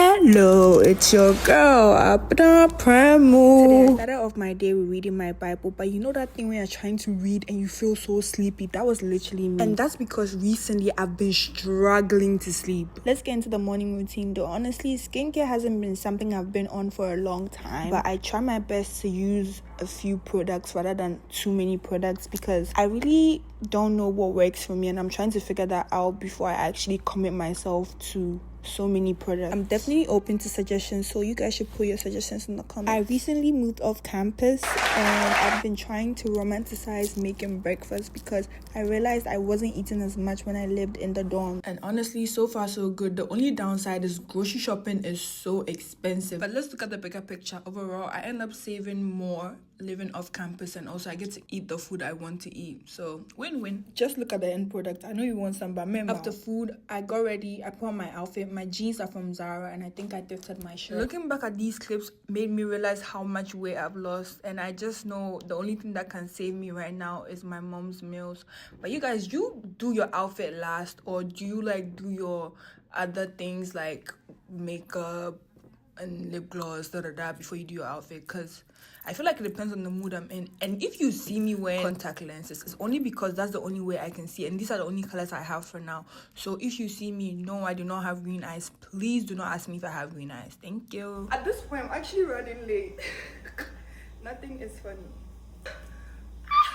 Hello, it's your girl, Abda Premu. Today I started off my day with reading my Bible, but you know that thing when you're trying to read and you feel so sleepy? That was literally me. And that's because recently I've been struggling to sleep. Let's get into the morning routine though. Honestly, skincare hasn't been something I've been on for a long time, but I try my best to use a few products rather than too many products because I really don't know what works for me, and I'm trying to figure that out before I actually commit myself to so many products. I'm definitely open to suggestions, so you guys should put your suggestions in the comments. I recently moved off campus and I've been trying to romanticize making breakfast because I realized I wasn't eating as much when I lived in the dorm. And honestly, so far so good. The only downside is grocery shopping is so expensive. But let's look at the bigger picture. Overall, I end up saving more living off campus, and also I get to eat the food I want to eat. So win-win. Just look at the end product. I know you want some, but after food, I got ready. I put on my outfit. My jeans are from Zara, and I think I thrifted my shirt. Looking back at these clips made me realize how much weight I've lost, and I just know the only thing that can save me right now is my mom's meals. But you guys, you do your outfit last, or do you do your other things like makeup and lip gloss before you do your outfit? Because I feel like it depends on the mood I'm in. And if you see me wearing contact lenses, it's only because that's the only way I can see, and these are the only colors I have for now. So if you see me, no, I do not have green eyes, please do not ask me if I have green eyes. Thank you. At this point, I'm actually running late. Nothing is funny.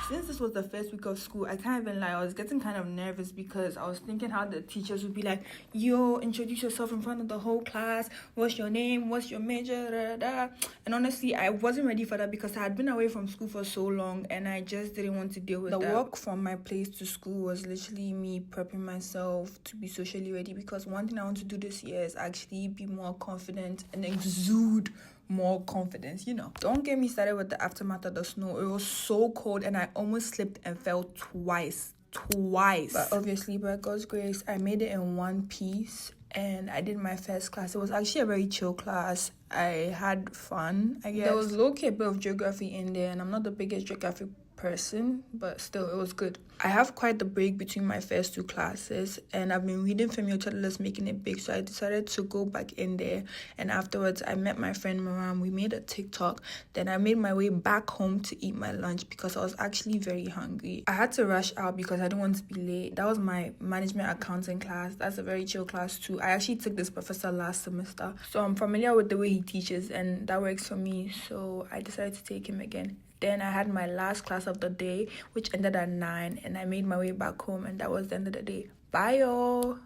Since this was the first week of school, I can't even lie, I was getting kind of nervous because I was thinking how the teachers would be like, yo, introduce yourself in front of the whole class, what's your name, what's your major, da, da. And honestly, I wasn't ready for that because I had been away from school for so long and I just didn't want to deal with that. The walk from my place to school was literally me prepping myself to be socially ready, because one thing I want to do this year is actually be more confident and exude more confidence, Don't get me started with the aftermath of the snow. It was so cold and I almost slipped and fell twice. But obviously, by God's grace, I made it in one piece and I did my first class. It was actually a very chill class. I had fun, I guess. There was low-key a bit of geography in there, and I'm not the biggest geography person, but still, it was good. I have quite the break between my first two classes, and I've been reading Femi Toddler's Making It Big, so I decided to go back in there. And afterwards, I met my friend Maram. We made a TikTok. Then I made my way back home to eat my lunch because I was actually very hungry. I had to rush out because I didn't want to be late. That was my management accounting class. That's a very chill class too. I actually took this professor last semester, so I'm familiar with the way he teaches, and that works for me, so I decided to take him again. Then I had my last class of the day, which ended at 9, and I made my way back home, and that was the end of the day. Bye, y'all.